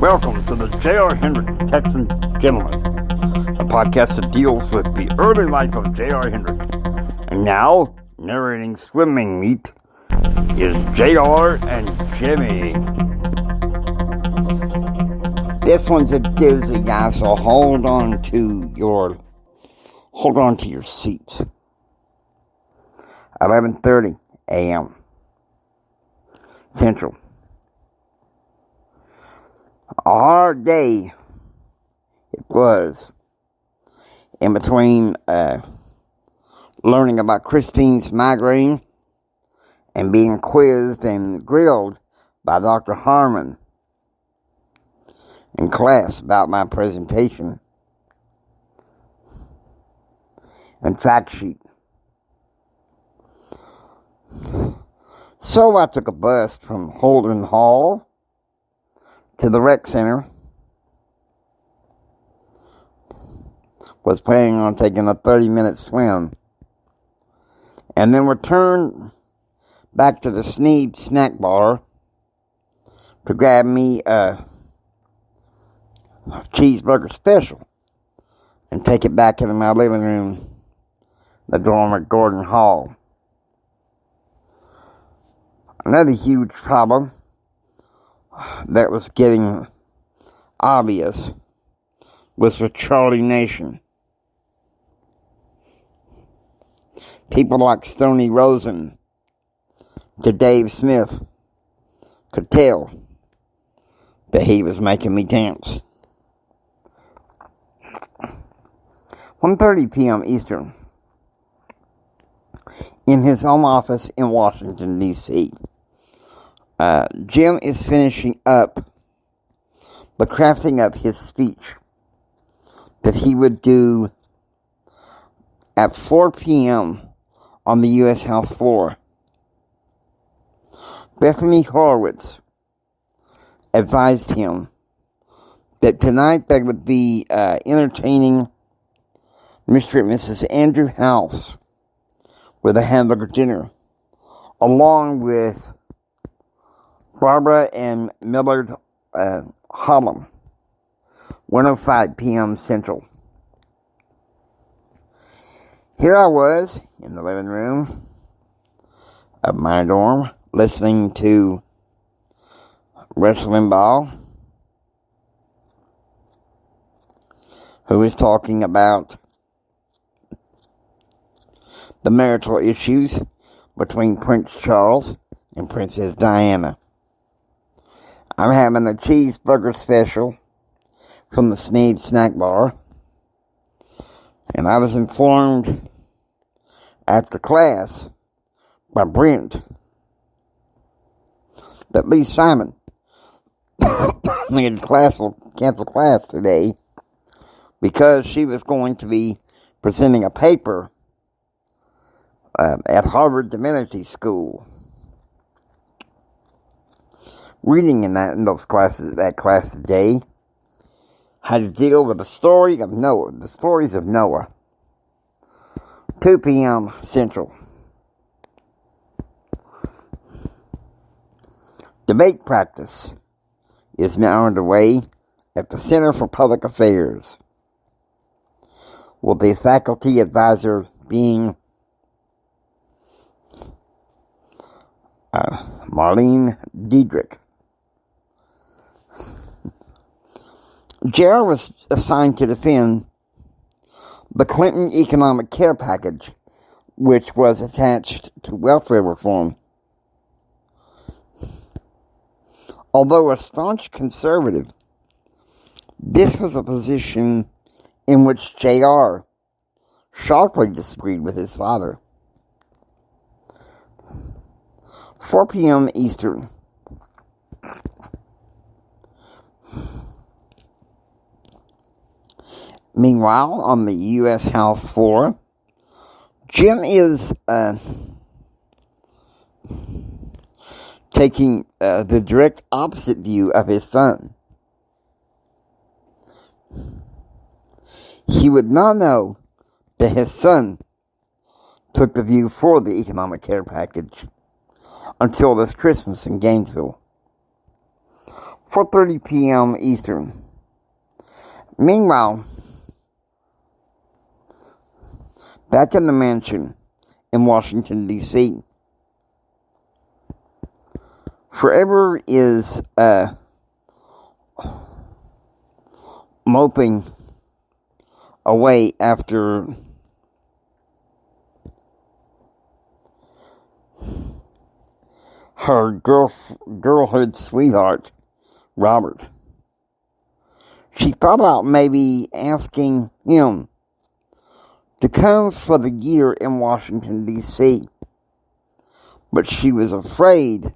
Welcome to the J.R. Hendrick Texan Gentleman, a podcast that deals with the early life of J.R. Hendrick. And now, narrating Swimming Meet is J.R. and Jimmy. This one's a doozy, guys, so hold on to your seats. 11:30 a.m. Central. A hard day it was, in between learning about Christine's migraine and being quizzed and grilled by Dr. Harmon in class about my presentation and fact sheet. So I took a bus from Holden Hall to the rec center. Was planning on taking a 30-minute swim, and then returned back to the Sneed snack bar to grab me a cheeseburger special and take it back into my living room, the dorm at Gordon Hall. Another huge problem that was getting obvious was for Charlie Nation. People like Stoney Rosen to Dave Smith could tell that he was making me dance. 1:30 p.m. Eastern, in his home office in Washington, D.C., Jim is finishing up, but crafting up his speech that he would do at 4 p.m. on the U.S. House floor. Bethany Horowitz advised him that tonight they would be entertaining Mr. and Mrs. Andrew House with a hamburger dinner, along with Barbara and Millard Holland, 1:05 p.m. Central. Here I was in the living room of my dorm, listening to Rush Limbaugh, who was talking about the marital issues between Prince Charles and Princess Diana. I'm having a cheeseburger special from the Sneed snack bar, and I was informed after class by Brent that Lee Simon had cancel class today because she was going to be presenting a paper at Harvard Divinity School. Reading that class today, had to deal with the stories of Noah. 2 p.m. Central. Debate practice is now underway at the Center for Public Affairs, with the faculty advisor being Marlene Diedrich. J.R. was assigned to defend the Clinton economic care package, which was attached to welfare reform. Although a staunch conservative, this was a position in which J.R. sharply disagreed with his father. 4 p.m. Eastern. Meanwhile, on the U.S. House floor, Jim is taking the direct opposite view of his son. He would not know that his son took the view for the economic care package until this Christmas in Gainesville. 4:30 p.m. Eastern. Meanwhile, back in the mansion in Washington, D.C., Forever is moping away after her girlhood sweetheart, Robert. She thought about maybe asking him to come for the year in Washington, D.C., but she was afraid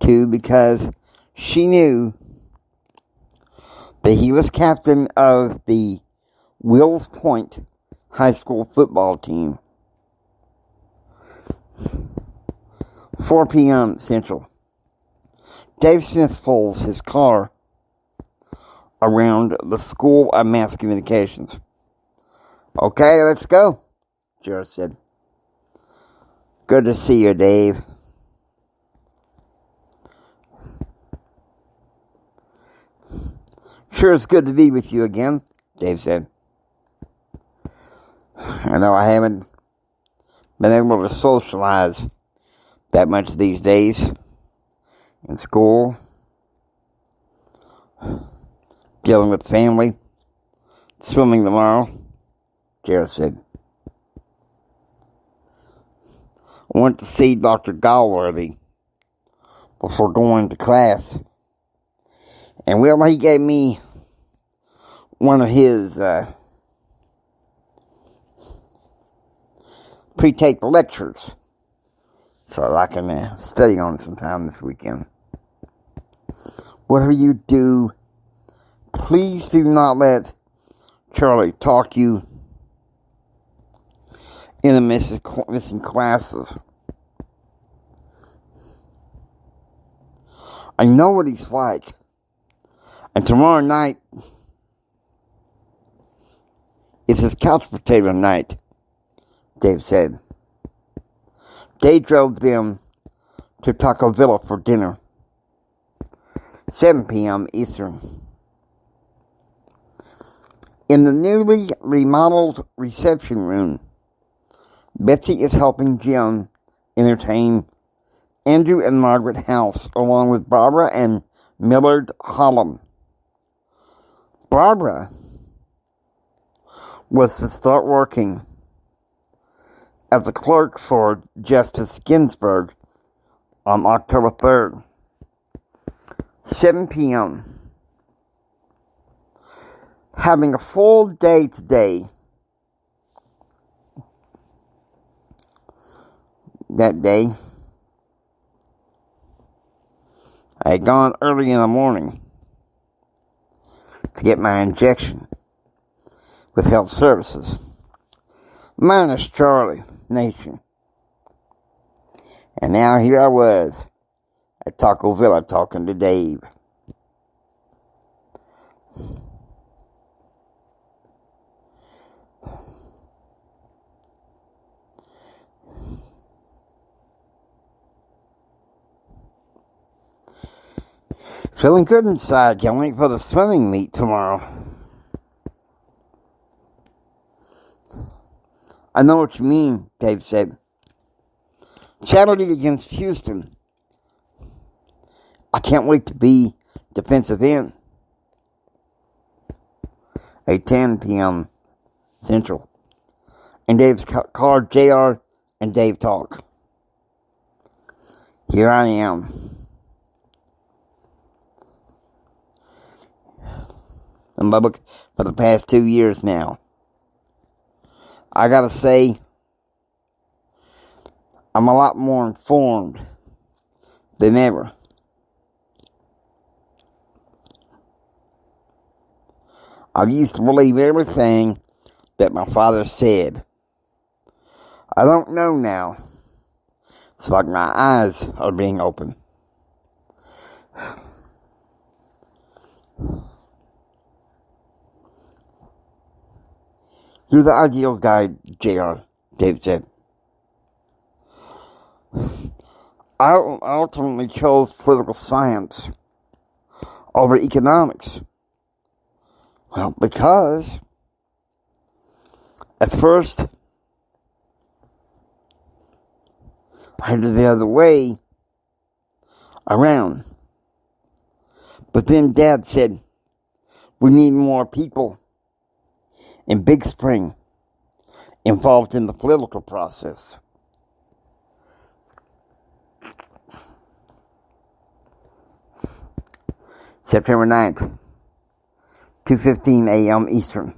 to because she knew that he was captain of the Wills Point High School football team. 4 p.m. Central. Dave Smith pulls his car around the School of Mass Communications. Okay, let's go, Jared said. Good to see you, Dave. Sure, it's good to be with you again, Dave said. I know I haven't been able to socialize that much these days. In school, dealing with family, swimming tomorrow, Jared said. I went to see Dr. Galworthy before going to class. And well, he gave me one of his pre-taped lectures so I can study on it sometime this weekend. Whatever you do, please do not let Charlie talk you into missing classes. I know what he's like. And tomorrow night is his couch potato night, Dave said. They drove them to Taco Villa for dinner. 7 p.m. Eastern. In the newly remodeled reception room, Betsy is helping Jim entertain Andrew and Margaret House, along with Barbara and Millard Hollum. Barbara was to start working as a clerk for Justice Ginsburg on October 3rd. 7 p.m. Having a full day today. That day, I had gone early in the morning to get my injection with health services. Minus Charlie Nation. And now here I was at Taco Villa talking to Dave. Feeling good inside. Can't wait for the swimming meet tomorrow. I know what you mean, Dave said. Saturday against Houston. I can't wait to be defensive end. 8:10 p.m. Central. And Dave's called JR and Dave talk. Here I am. In my book for the past 2 years now. I gotta say, I'm a lot more informed than ever. I used to believe everything that my father said. I don't know now. It's like my eyes are being opened. You're the ideal guy, JR, Dave said. I ultimately chose political science over economics. Well, because at first I had it the other way around. But then Dad said, we need more people in Big Spring involved in the political process. September 9th, 2:15 a.m. Eastern.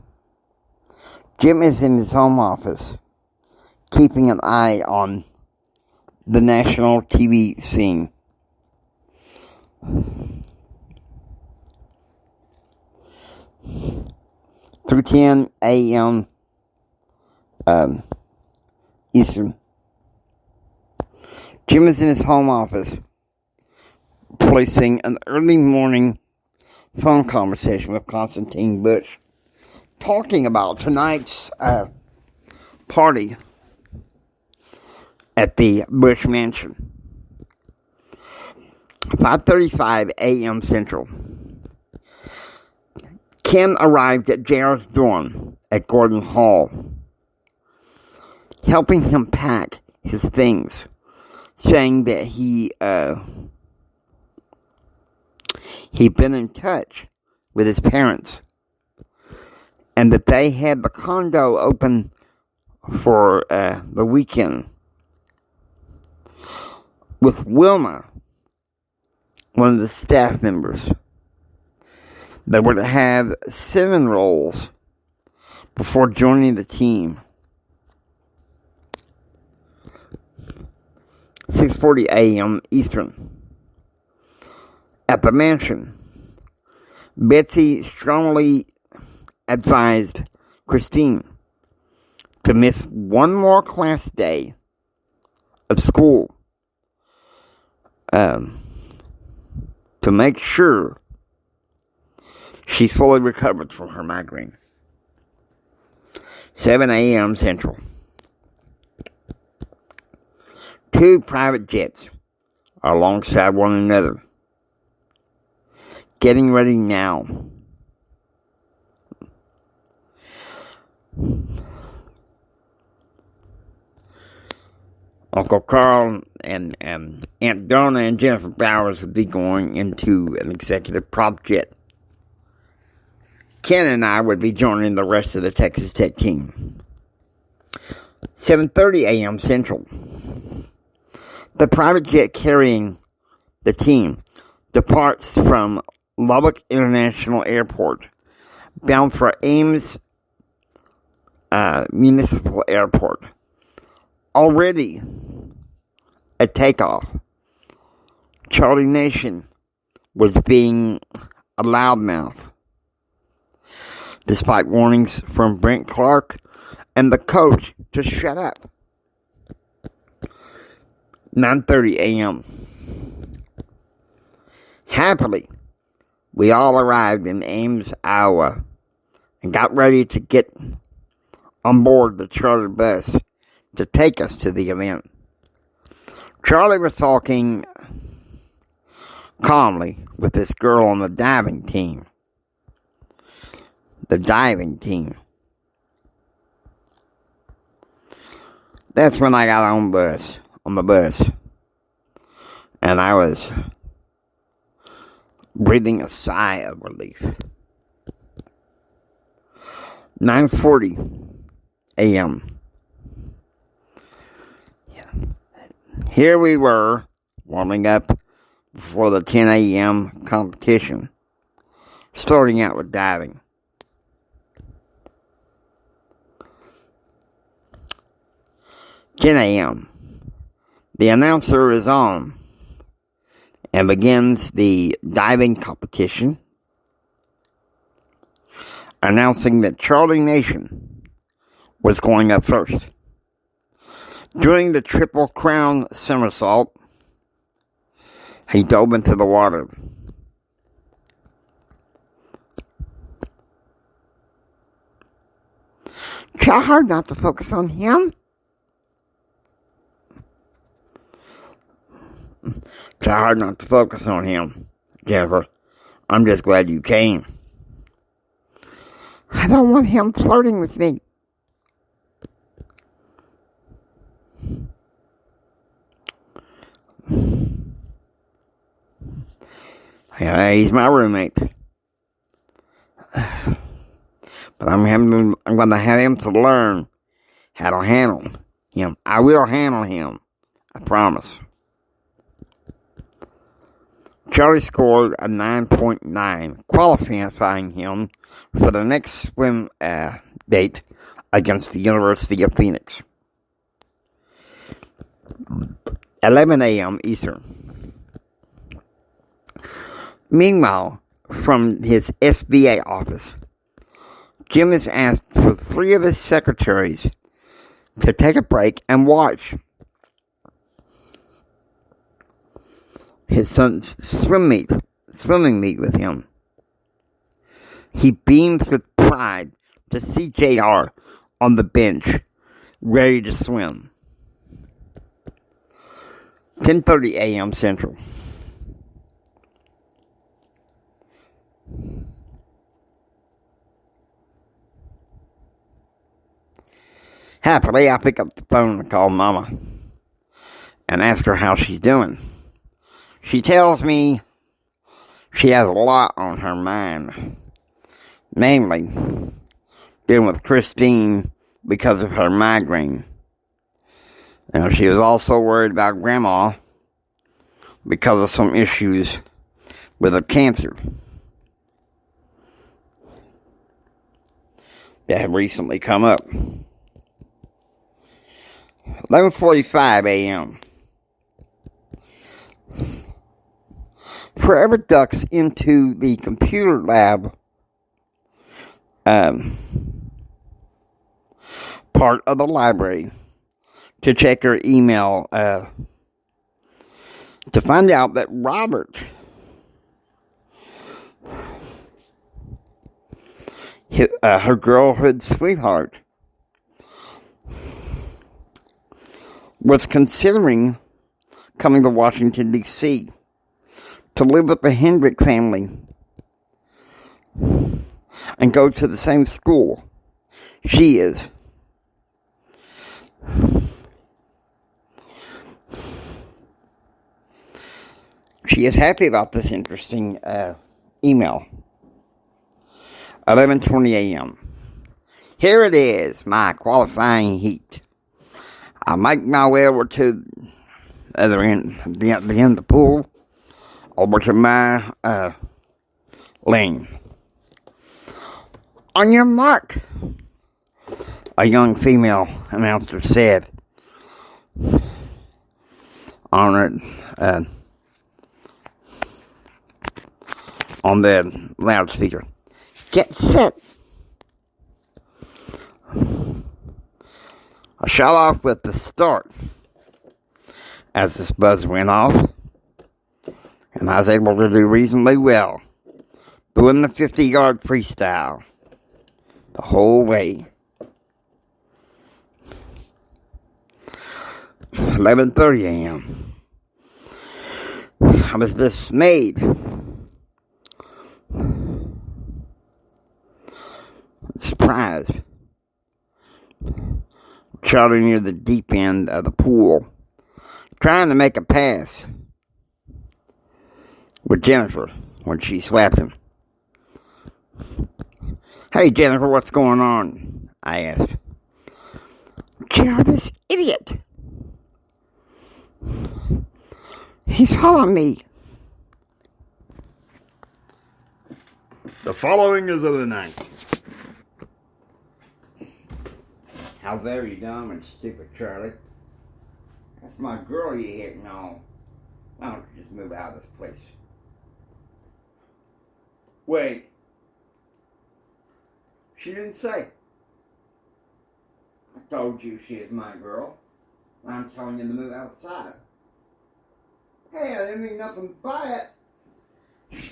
Jim is in his home office, keeping an eye on the national TV scene. Through 10 a.m. Eastern. Jim is in his home office, placing an early morning phone conversation with Constantine Bush, talking about tonight's party at the Bush Mansion. 5:35 a.m. Central. Ken arrived at JR's dorm at Gordon Hall, helping him pack his things, saying that he'd been in touch with his parents and that they had the condo open for the weekend with Wilma, one of the staff members. They were to have cinnamon rolls before joining the team. 6:40 a.m. Eastern. At the mansion, Betsy strongly advised Christine to miss one more class day of school to make sure she's fully recovered from her migraine. 7 a.m. Central. 2 private jets are alongside one another, getting ready now. Uncle Carl and Aunt Donna and Jennifer Bowers would be going into an executive prop jet. Ken and I would be joining the rest of the Texas Tech team. 7:30 a.m. Central. The private jet carrying the team departs from Lubbock International Airport, bound for Ames Municipal Airport. Already at takeoff, Charlie Nation was being a loudmouth, despite warnings from Brent Clark and the coach to shut up. 9:30 a.m. Happily, we all arrived in Ames, Iowa, and got ready to get on board the chartered bus to take us to the event. Charlie was talking calmly with this girl on the diving team. The diving team. That's when I got on the bus. And I was breathing a sigh of relief. 9:40 a.m. Here we were, warming up before the 10 a.m. competition, starting out with diving. 10 a.m. The announcer is on and begins the diving competition, announcing that Charlie Nation was going up first. Doing the Triple Crown somersault, he dove into the water. Try hard not to focus on him. Try hard not to focus on him, Jennifer. I'm just glad you came. I don't want him flirting with me. Yeah, he's my roommate. But I'm going to have him to learn how to handle him. I will handle him. I promise. Charlie scored a 9.9, qualifying him for the next swim date against the University of Phoenix. 11 a.m. Eastern. Meanwhile, from his SBA office, Jim has asked for 3 of his secretaries to take a break and watch his son's swimming meet with him. He beams with pride to see JR on the bench, ready to swim. 10:30 a.m. Central. Happily, I pick up the phone and call Mama and ask her how she's doing. She tells me she has a lot on her mind, namely dealing with Christine because of her migraine. Now, she was also worried about Grandma because of some issues with her cancer that have recently come up. 11:45 a.m. Forever ducks into the computer lab part of the library to check her email to find out that Robert, her girlhood sweetheart, was considering coming to Washington, D.C. to live with the Hendrick family and go to the same school she is. She is happy about this interesting email. 11:20 a.m. Here it is, my qualifying heat. I make my way over to the other end, the end of the pool, over to my lane. On your mark, a young female announcer said on the loudspeaker. Get set. I shot off with the start as this buzz went off, and I was able to do reasonably well, doing the 50-yard freestyle the whole way. 11:30 a.m. I was dismayed. Surprised. Charlie near the deep end of the pool, trying to make a pass with Jennifer when she slapped him. Hey, Jennifer, what's going on? I asked. JR, this idiot. He's following me. The following is of the night. How very dumb and stupid, Charlie. That's my girl you're hitting on. Why don't you just move out of this place? Wait. She didn't say. I told you she is my girl. I'm telling you to move outside. Hey, I didn't mean nothing by it.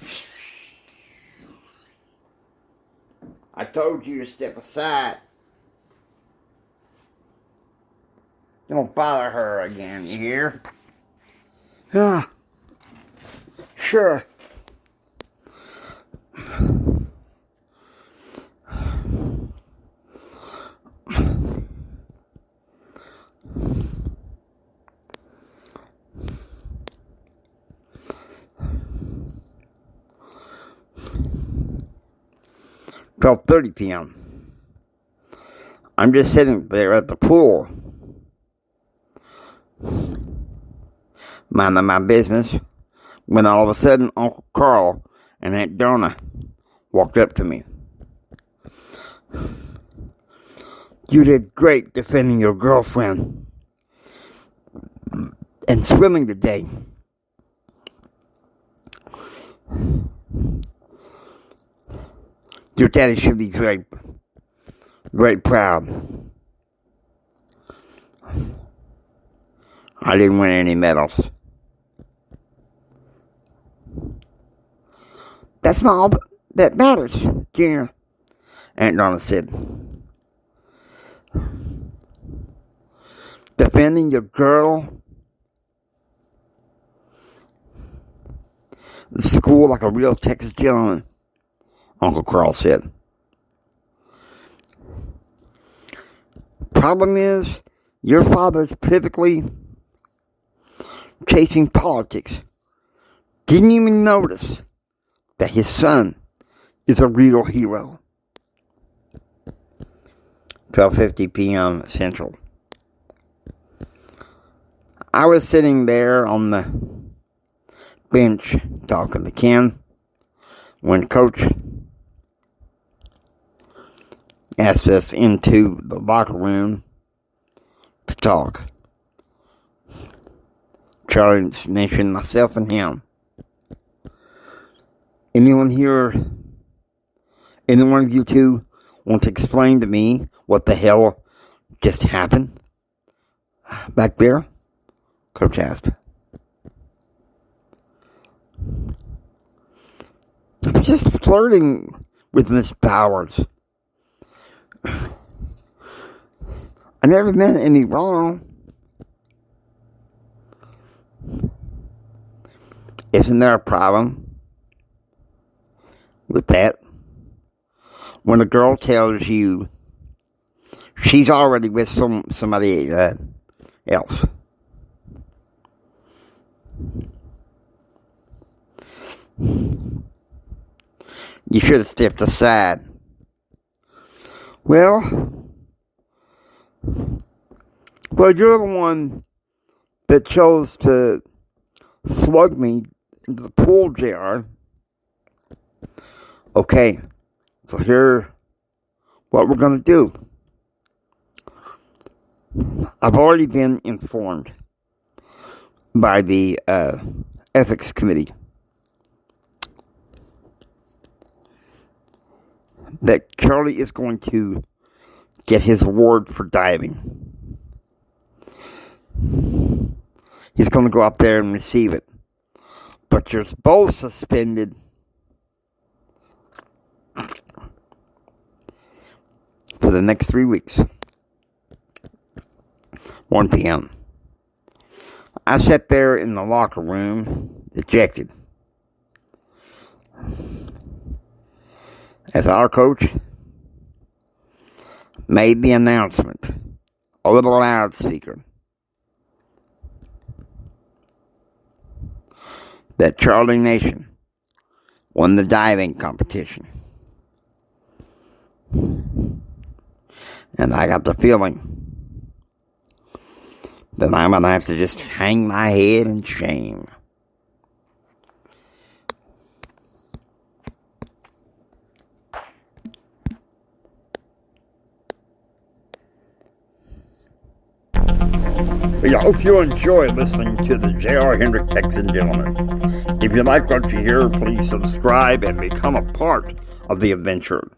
I told you to step aside. Don't bother her again, you hear? Yeah, sure. p.m. I'm just sitting there at the pool, minding my business, when all of a sudden Uncle Carl and Aunt Donna walked up to me. You did great defending your girlfriend and swimming today. Your daddy should be very, very proud. I didn't win any medals. That's not all that matters, Junior, Aunt Donna said. Defending your girl, the school like a real Texas gentleman, Uncle Carl said. Problem is, your father's typically chasing politics. Didn't even notice that his son is a real hero. 12:50 p.m. Central. I was sitting there on the bench talking to Ken when Coach asked us into the locker room to talk. Charlie mentioned myself and him. Anyone of you two want to explain to me what the hell just happened back there? Coach asked. I was just flirting with Miss Bowers. I never meant any wrong. Isn't there a problem with that? When a girl tells you she's already with somebody else. You should have stepped aside. Well, you're the one that chose to slug me into the pool jar. Okay, so here's what we're going to do. I've already been informed by the ethics committee that Charlie is going to get his award for diving. He's going to go up there and receive it. But you're both suspended for the next 3 weeks. 1 p.m. I sat there in the locker room, dejected, as our coach made the announcement over the loudspeaker that Charlie Nation won the diving competition. And I got the feeling that I'm going to have to just hang my head in shame. I hope you enjoy listening to the J.R. Hendrick Texan Gentleman. If you like what you hear, please subscribe and become a part of the adventure.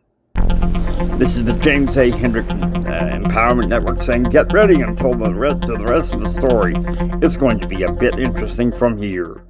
This is the James A. Hendrick Empowerment Network saying get ready until the rest of the story is going to be a bit interesting from here.